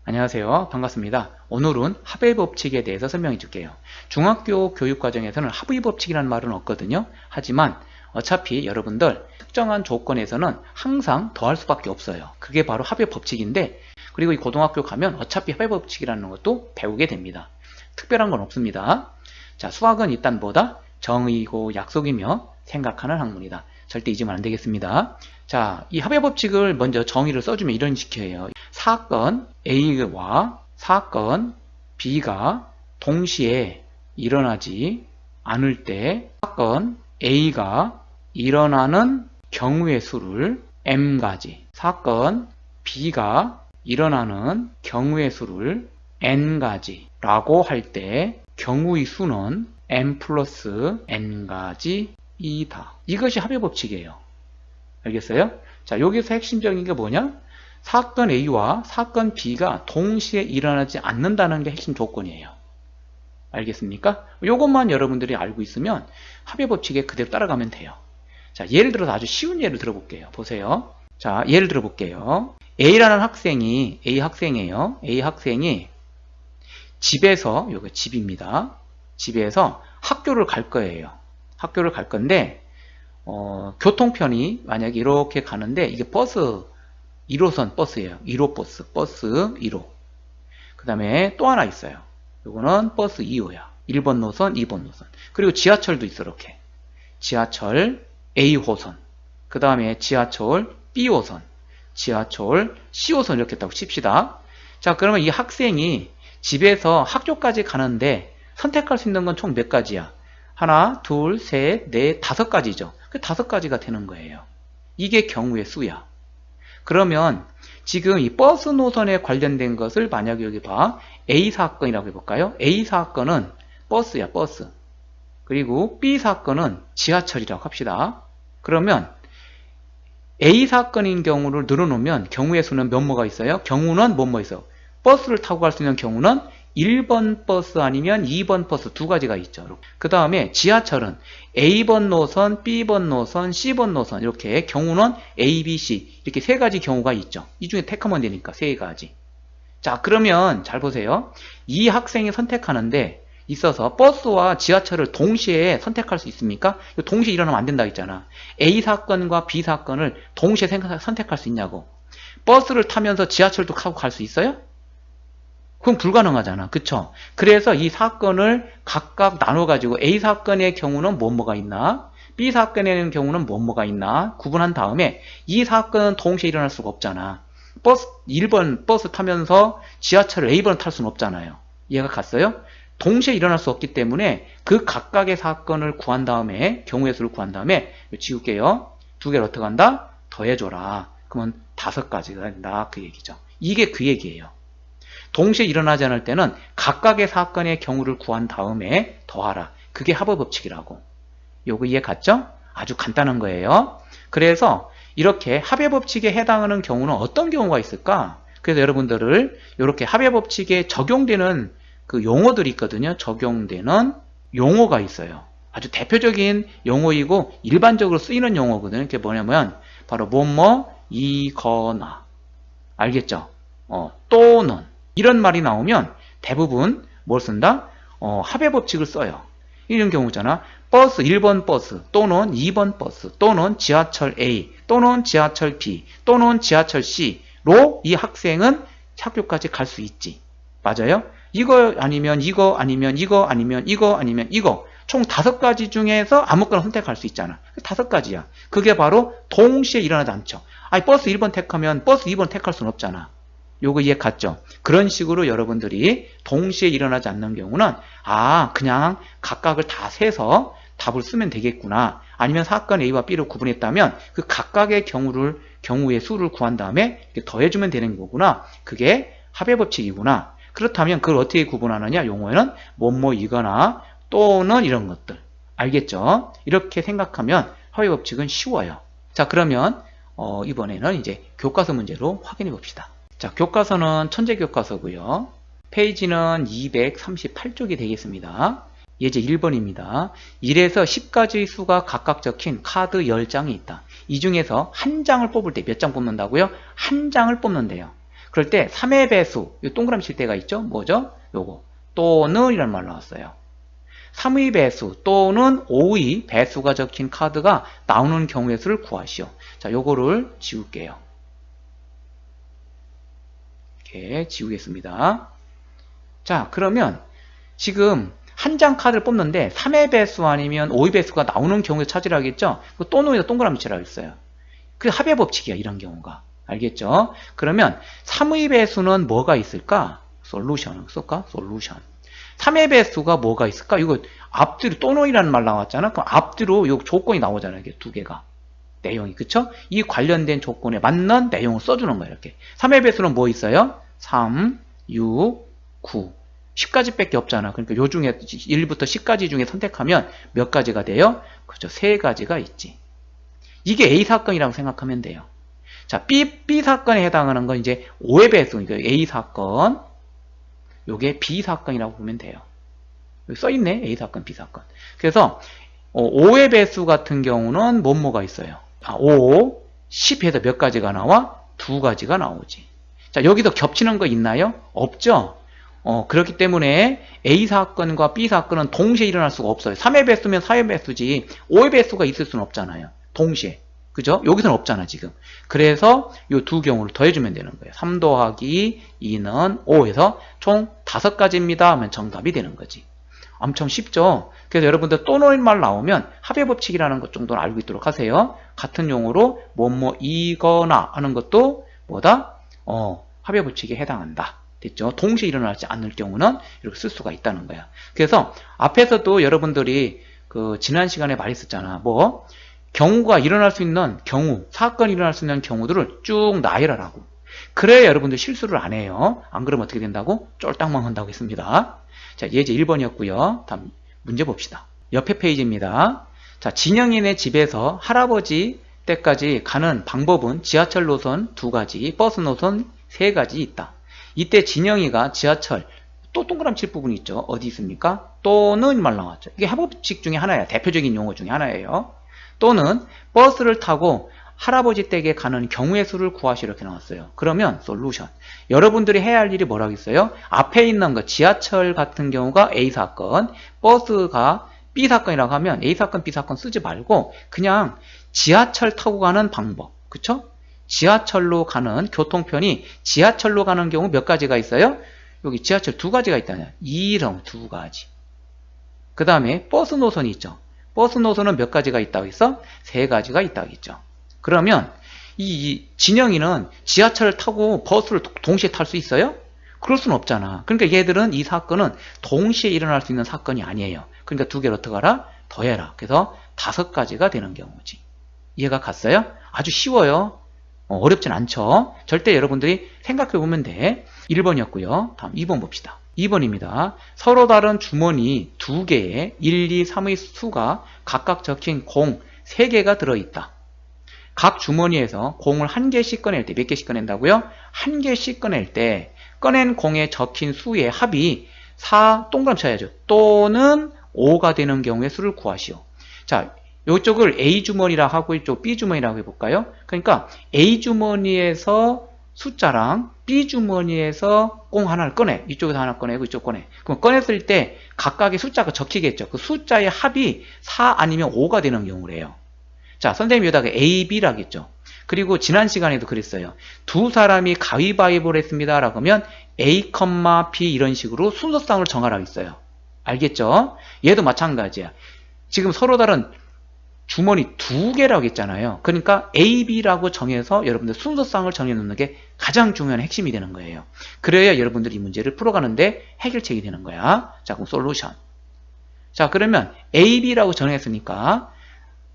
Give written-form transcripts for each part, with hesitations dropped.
안녕하세요. 반갑습니다. 오늘은 합의 법칙에 대해서 설명해 줄게요. 중학교 교육과정에서는 합의 법칙이라는 말은 없거든요. 하지만 어차피 여러분들 특정한 조건에서는 항상 더할 수밖에 없어요. 그게 바로 합의 법칙인데, 그리고 이 고등학교 가면 어차피 합의 법칙이라는 것도 배우게 됩니다. 특별한 건 없습니다. 자, 수학은 일단 뭐다? 정의고 약속이며 생각하는 학문이다. 절대 잊으면 안 되겠습니다. 자, 이 합의 법칙을 먼저 정의를 써주면 이런 식이에요. 사건 A와 사건 B가 동시에 일어나지 않을 때 사건 A가 일어나는 경우의 수를 M가지, 사건 B가 일어나는 경우의 수를 N가지 라고 할 때 경우의 수는 M 플러스 N가지 이다. 이것이 합의 법칙이에요. 알겠어요? 자, 여기서 핵심적인 게 뭐냐? 사건 A와 사건 B가 동시에 일어나지 않는다는 게 핵심 조건이에요. 알겠습니까? 이것만 여러분들이 알고 있으면 합의 법칙에 그대로 따라가면 돼요. 자, 예를 들어서 아주 쉬운 예를 들어볼게요. 보세요. 자, 예를 들어볼게요. A라는 학생이, A 학생이에요. A 학생이 집에서, 여기 집입니다. 집에서 학교를 갈 거예요. 학교를 갈 건데, 교통편이 만약에 이렇게 가는데, 이게 버스 1호선 버스예요. 1호 버스, 버스 1호. 그 다음에 또 하나 있어요. 이거는 버스 2호야. 1번 노선, 2번 노선. 그리고 지하철도 있어, 이렇게. 지하철 A호선. 그 다음에 지하철 B호선. 지하철 C호선 이렇게 있다고 칩시다. 자, 그러면 이 학생이 집에서 학교까지 가는데 선택할 수 있는 건 총 몇 가지야? 하나, 둘, 셋, 넷, 다섯 가지죠. 그 다섯 가지가 되는 거예요. 이게 경우의 수야. 그러면 지금 이 버스 노선에 관련된 것을 만약에 여기 봐. A 사건이라고 해볼까요? A 사건은 버스야, 버스. 그리고 B 사건은 지하철이라고 합시다. 그러면 A 사건인 경우를 늘어놓으면 경우의 수는 몇모가 있어요? 경우는 뭐뭐 있어요? 버스를 타고 갈 수 있는 경우는 1번 버스 아니면 2번 버스 두 가지가 있죠. 그 다음에 지하철은 A번 노선, B번 노선, C번 노선 이렇게 경우는 A, B, C 이렇게 세 가지 경우가 있죠. 이 중에 택하면 되니까 세 가지. 자, 그러면 잘 보세요. 이 학생이 선택하는데 있어서 버스와 지하철을 동시에 선택할 수 있습니까? 동시에 일어나면 안 된다 했잖아. A 사건과 B 사건을 동시에 선택할 수 있냐고. 버스를 타면서 지하철도 타고 갈 수 있어요? 그건 불가능하잖아. 그쵸? 그래서 이 사건을 각각 나눠가지고 A 사건의 경우는 뭐뭐가 있나? B 사건의 경우는 뭐뭐가 있나? 구분한 다음에 이 사건은 동시에 일어날 수가 없잖아. 1번 버스 타면서 지하철을 A번 탈 수는 없잖아요. 이해가 갔어요? 동시에 일어날 수 없기 때문에 그 각각의 사건을 구한 다음에 경우의 수를 구한 다음에 지울게요. 두 개를 어떻게 한다? 더해줘라. 그러면 다섯 가지가 된다. 그 얘기죠. 이게 그 얘기예요. 동시에 일어나지 않을 때는 각각의 사건의 경우를 구한 다음에 더하라. 그게 합의 법칙이라고. 요거 이해 갔죠? 아주 간단한 거예요. 그래서 이렇게 합의 법칙에 해당하는 경우는 어떤 경우가 있을까? 그래서 여러분들을 이렇게 합의 법칙에 적용되는 그 용어들이 있거든요. 적용되는 용어가 있어요. 아주 대표적인 용어이고 일반적으로 쓰이는 용어거든요. 그게 뭐냐면 바로 뭐뭐 이거나 알겠죠? 또는 이런 말이 나오면 대부분 뭘 쓴다? 합의 법칙을 써요. 이런 경우잖아. 버스 1번 버스 또는 2번 버스 또는 지하철 A 또는 지하철 B 또는 지하철 C로 이 학생은 학교까지 갈 수 있지. 맞아요? 이거 아니면 이거 아니면 이거 아니면 이거 아니면 이거 총 다섯 가지 중에서 아무거나 선택할 수 있잖아. 다섯 가지야. 그게 바로 동시에 일어나지 않죠. 아니 버스 1번 택하면 버스 2번 택할 수는 없잖아. 요거 이해 갔죠? 그런 식으로 여러분들이 동시에 일어나지 않는 경우는 그냥 각각을 다 세서 답을 쓰면 되겠구나. 아니면 사건 A와 B를 구분했다면 그 각각의 경우의 수를 구한 다음에 더해주면 되는 거구나. 그게 합의 법칙이구나. 그렇다면 그걸 어떻게 구분하느냐? 용어에는 뭐뭐이거나 또는 이런 것들. 알겠죠? 이렇게 생각하면 합의 법칙은 쉬워요. 자, 그러면 이번에는 이제 교과서 문제로 확인해 봅시다. 자, 교과서는 천재교과서고요. 페이지는 238쪽이 되겠습니다. 예제 1번입니다. 1에서 10가지의 수가 각각 적힌 카드 10장이 있다. 이 중에서 한 장을 뽑을 때 몇 장 뽑는다고요? 한 장을 뽑는데요. 그럴 때 3의 배수, 이 동그라미 칠 때가 있죠? 뭐죠? 요거. 또는 이란 말 나왔어요. 3의 배수 또는 5의 배수가 적힌 카드가 나오는 경우의 수를 구하시오. 자, 요거를 지울게요. 이렇게 지우겠습니다. 자, 그러면 지금 한 장 카드를 뽑는데 3의 배수 아니면 5의 배수가 나오는 경우에 찾으라겠죠? 또는에다 동그라미 치라고 했어요. 그 합의 법칙이야, 이런 경우가. 알겠죠? 그러면 3의 배수는 뭐가 있을까? 솔루션을 쓸까? 솔루션. 3의 배수가 뭐가 있을까? 이거 앞뒤로 또는이라는 말 나왔잖아. 그럼 앞뒤로 요 조건이 나오잖아요. 이게 두 개가. 내용이. 그쵸? 이 관련된 조건에 맞는 내용을 써주는 거예요. 이렇게. 3의 배수는 뭐 있어요? 3, 6, 9. 10가지 밖에 없잖아. 그러니까 요 중에 1부터 10가지 중에 선택하면 몇 가지가 돼요? 그죠? 3가지가 있지. 이게 A 사건이라고 생각하면 돼요. 자, B 사건에 해당하는 건 이제 5의 배수, 그러니까 A 사건, 요게 B 사건이라고 보면 돼요. 여기 써있네, A 사건, B 사건. 그래서 5의 배수 같은 경우는 뭐가 있어요? 5, 10 해서 몇 가지가 나와? 2가지가 나오지. 자, 여기도 겹치는 거 있나요? 없죠? 그렇기 때문에 A 사건과 B 사건은 동시에 일어날 수가 없어요. 3의 배수면 4의 배수지 5의 배수가 있을 수는 없잖아요. 동시에. 그죠? 여기서는 없잖아, 지금. 그래서 이 두 경우를 더해주면 되는 거예요. 3 더하기 2는 5에서 총 5가지입니다 하면 정답이 되는 거지. 엄청 쉽죠? 그래서 여러분들 또는 말 나오면 합의 법칙이라는 것 정도는 알고 있도록 하세요. 같은 용어로 뭐뭐이거나 하는 것도 뭐다? 합의 법칙에 해당한다. 됐죠? 동시에 일어나지 않을 경우는 이렇게 쓸 수가 있다는 거야. 그래서 앞에서도 여러분들이 지난 시간에 말했었잖아. 경우가 일어날 수 있는 경우, 사건이 일어날 수 있는 경우들을 쭉 나열하라고. 그래야 여러분들 실수를 안 해요. 안 그러면 어떻게 된다고? 쫄딱망 한다고 했습니다. 자, 예제 1번이었고요. 다음 문제 봅시다. 옆에 페이지입니다. 자, 진영이네 집에서 할아버지 댁까지 가는 방법은 지하철 노선 2가지, 버스 노선 3가지 있다. 이때 진영이가 지하철, 또 동그라미 칠 부분이 있죠. 어디 있습니까? 또는 말 나왔죠. 이게 합법칙 중에 하나예요. 대표적인 용어 중에 하나예요. 또는 버스를 타고 할아버지 댁에 가는 경우의 수를 구하시 이렇게 나왔어요. 그러면 솔루션. 여러분들이 해야 할 일이 뭐라고 있어요? 앞에 있는 거 지하철 같은 경우가 A 사건, 버스가 B 사건이라고 하면 A 사건, B 사건 쓰지 말고 그냥 지하철 타고 가는 방법. 그쵸? 지하철로 가는 교통편이 지하철로 가는 경우 몇 가지가 있어요? 여기 지하철 2가지가 있다냐? 이런 2가지. 그 다음에 버스 노선이 있죠. 버스 노선은 몇 가지가 있다고 했어? 3가지가 있다고 했죠. 그러면 이 진영이는 지하철을 타고 버스를 동시에 탈 수 있어요? 그럴 수는 없잖아. 그러니까 얘들은 이 사건은 동시에 일어날 수 있는 사건이 아니에요. 그러니까 두 개를 어떻게 하라? 더해라. 그래서 5가지가 되는 경우지. 이해가 갔어요? 아주 쉬워요. 어렵진 않죠. 절대 여러분들이 생각해 보면 돼. 1번이었고요. 다음 2번 봅시다. 2번입니다. 서로 다른 주머니 2개에 1, 2, 3의 수가 각각 적힌 공 3개가 들어있다. 각 주머니에서 공을 1개씩 꺼낼 때 몇 개씩 꺼낸다고요? 1개씩 꺼낼 때 꺼낸 공에 적힌 수의 합이 4 동그라미 쳐야죠. 또는 5가 되는 경우의 수를 구하시오. 자, 이쪽을 A 주머니라 하고 이쪽 B 주머니라고 해볼까요? 그러니까 A 주머니에서 숫자랑 B 주머니에서 공 하나를 꺼내. 이쪽에서 하나 꺼내고 이쪽 꺼내. 그럼 꺼냈을 때 각각의 숫자가 적히겠죠. 그 숫자의 합이 4 아니면 5가 되는 경우래요. 자, 선생님이 여기다가 A, B라고 했죠. 그리고 지난 시간에도 그랬어요. 두 사람이 가위바위보를 했습니다. 라고 하면 A, B 이런 식으로 순서상을 정하라고 했어요. 알겠죠? 얘도 마찬가지야. 지금 서로 다른 주머니 2개라고 했잖아요. 그러니까 A, B라고 정해서 여러분들 순서상을 정해놓는 게 가장 중요한 핵심이 되는 거예요. 그래야 여러분들이 이 문제를 풀어가는데 해결책이 되는 거야. 자, 그럼 솔루션. 자, 그러면 A, B라고 정했으니까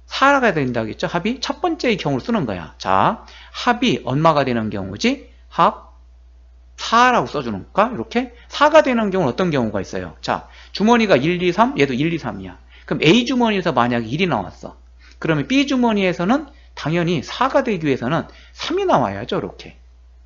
4가 된다고 했죠. 합이 첫 번째의 경우를 쓰는 거야. 자, 합이 얼마가 되는 경우지? 합 4라고 써주는가? 이렇게 4가 되는 경우는 어떤 경우가 있어요? 자, 주머니가 1, 2, 3, 얘도 1, 2, 3이야. 그럼 A 주머니에서 만약에 1이 나왔어. 그러면 B 주머니에서는 당연히 4가 되기 위해서는 3이 나와야죠. 이렇게.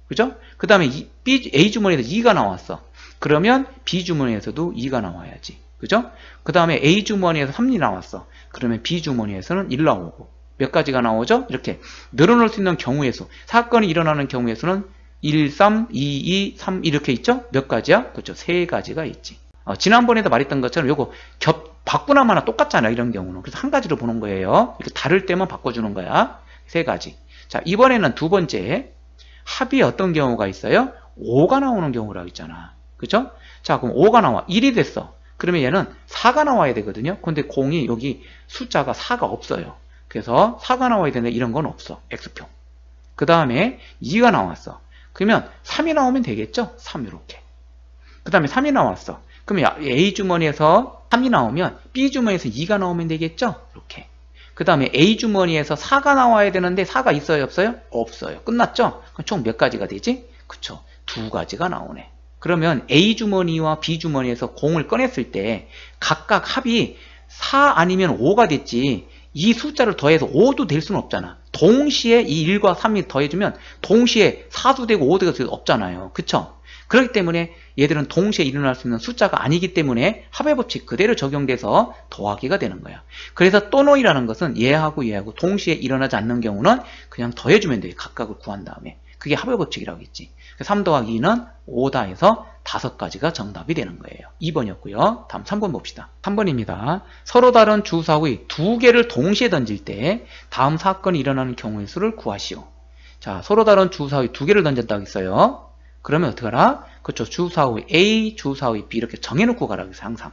그죠? 그 다음에 A 주머니에서 2가 나왔어. 그러면 B 주머니에서도 2가 나와야지. 그죠? 그 다음에 A 주머니에서 3이 나왔어. 그러면 B 주머니에서는 1 나오고. 몇 가지가 나오죠? 이렇게 늘어날 수 있는 경우의 수. 사건이 일어나는 경우의 수는 1, 3, 2, 2, 3 이렇게 있죠? 몇 가지야? 그렇죠. 세 가지가 있지. 지난번에도 말했던 것처럼 요거 바꾸나마나 똑같잖아, 이런 경우는. 그래서 한 가지로 보는 거예요. 이렇게 다를 때만 바꿔주는 거야. 세 가지. 자, 이번에는 두 번째. 합이 어떤 경우가 있어요? 5가 나오는 경우라고 있잖아. 그죠? 자, 그럼 5가 나와. 1이 됐어. 그러면 얘는 4가 나와야 되거든요. 근데 공이 여기 숫자가 4가 없어요. 그래서 4가 나와야 되는데 이런 건 없어. X표. 그 다음에 2가 나왔어. 그러면 3이 나오면 되겠죠? 3 이렇게. 그 다음에 3이 나왔어. 그러면 A 주머니에서 3이 나오면 B 주머니에서 2가 나오면 되겠죠? 이렇게. 그 다음에 A 주머니에서 4가 나와야 되는데 4가 있어요? 없어요? 없어요. 끝났죠? 그럼 총 몇 가지가 되지? 그쵸. 두 가지가 나오네. 그러면 A 주머니와 B 주머니에서 공을 꺼냈을 때 각각 합이 4 아니면 5가 됐지, 이 숫자를 더해서 5도 될 수는 없잖아. 동시에 이 1과 3이 더해주면 동시에 4도 되고 5도 될 수 없잖아요. 그쵸? 그렇기 때문에 얘들은 동시에 일어날 수 있는 숫자가 아니기 때문에 합의 법칙 그대로 적용돼서 더하기가 되는 거야. 그래서 또노이라는 것은 얘하고 얘하고 동시에 일어나지 않는 경우는 그냥 더해주면 돼. 각각을 구한 다음에. 그게 합의 법칙이라고 했지. 3 더하기 2는 5다 해서 5가지가 정답이 되는 거예요. 2번이었고요. 다음 3번 봅시다. 3번입니다. 서로 다른 주사의 두 개를 동시에 던질 때 다음 사건이 일어나는 경우의 수를 구하시오. 자, 서로 다른 주사의 두 개를 던졌다고 했어요. 그러면 어떻게 하라? 그렇죠. 주사의 A, 주사의 B 이렇게 정해놓고 가라고 했어요. 항상.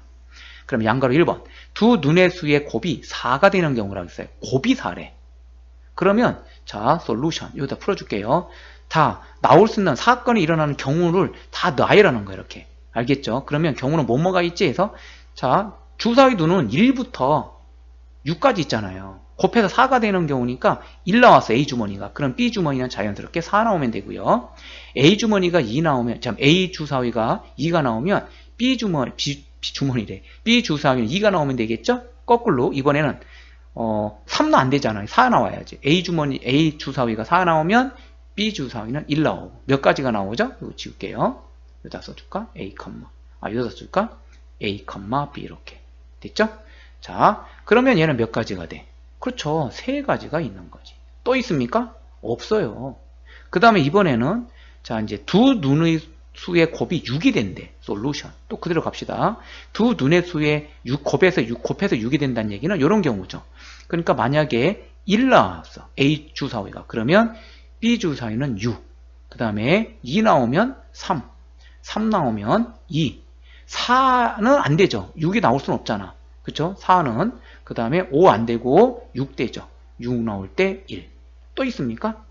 그럼 양가로 1번. 두 눈의 수의 곱이 4가 되는 경우라고 했어요. 곱이 4래. 그러면 자, 솔루션. 여기다 풀어줄게요. 다 나올 수 있는 사건이 일어나는 경우를 다 놔이라는 거예요. 이렇게. 알겠죠? 그러면 경우는 뭐뭐가 있지 해서 자, 주사의 눈은 1부터 6까지 있잖아요. 곱해서 4가 되는 경우니까 1 나왔어. A 주머니가. 그럼 B 주머니는 자연스럽게 4 나오면 되고요. A 주머니가 2 나오면, 참 A 주사위가 2가 나오면 B 주머니래. B 주사위는 2가 나오면 되겠죠? 거꾸로 이번에는 3도 안 되잖아요. 4 나와야지. A 주사위가 4 나오면 B 주사위는 1 나오고. 몇 가지가 나오죠? 이거 지울게요. 여기다 써줄까? A, 여기다 쓸까? A, B 이렇게. 됐죠? 자, 그러면 얘는 몇 가지가 돼? 그렇죠. 3가지가 있는 거지. 또 있습니까? 없어요. 그 다음에 이번에는 자, 이제 두 눈의 수의 곱이 6이 된대. 솔루션. 또 그대로 갑시다. 두 눈의 수의 6 곱해서 6이 된다는 얘기는 이런 경우죠. 그러니까 만약에 1 나왔어. A 주사위가. 그러면 B 주사위는 6. 그 다음에 2 나오면 3. 3 나오면 2. 4는 안 되죠. 6이 나올 수는 없잖아. 그쵸? 4는. 그 다음에 5 안 되고 6 되죠. 6 나올 때 1. 또 있습니까?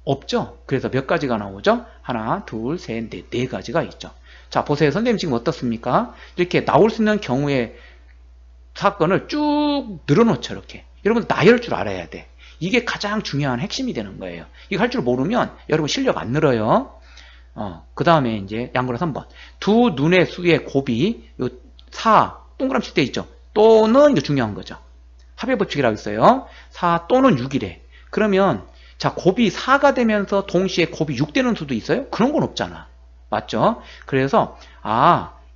없죠? 그래서 몇 가지가 나오죠? 하나, 둘, 셋, 넷, 4가지가 있죠. 자, 보세요. 선생님 지금 어떻습니까? 이렇게 나올 수 있는 경우의 사건을 쭉 늘어놓죠. 이렇게. 여러분 나열 줄 알아야 돼. 이게 가장 중요한 핵심이 되는 거예요. 이거 할 줄 모르면 여러분 실력 안 늘어요. 그 다음에 이제 양거로 3번. 두 눈의 수의 곱이 요 4, 동그라미 칠 때 있죠. 또는 이거 중요한 거죠. 합의 법칙이라고 있어요. 4 또는 6이래. 그러면 자, 곱이 4가 되면서 동시에 곱이 6 되는 수도 있어요? 그런 건 없잖아. 맞죠? 그래서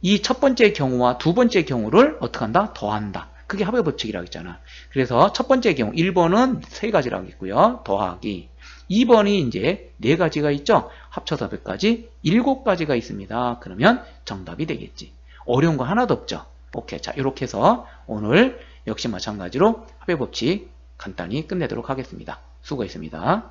이 첫 번째 경우와 두 번째 경우를 어떻게 한다? 더한다. 그게 합의 법칙이라고 했잖아. 그래서 첫 번째 경우 1번은 3가지라고 있고요. 더하기. 2번이 이제 4가지가 있죠. 합쳐서 몇 가지? 7가지가 있습니다. 그러면 정답이 되겠지. 어려운 거 하나도 없죠. 오케이. 자, 이렇게 해서 오늘 역시 마찬가지로 합의 법칙 간단히 끝내도록 하겠습니다. 수고했습니다.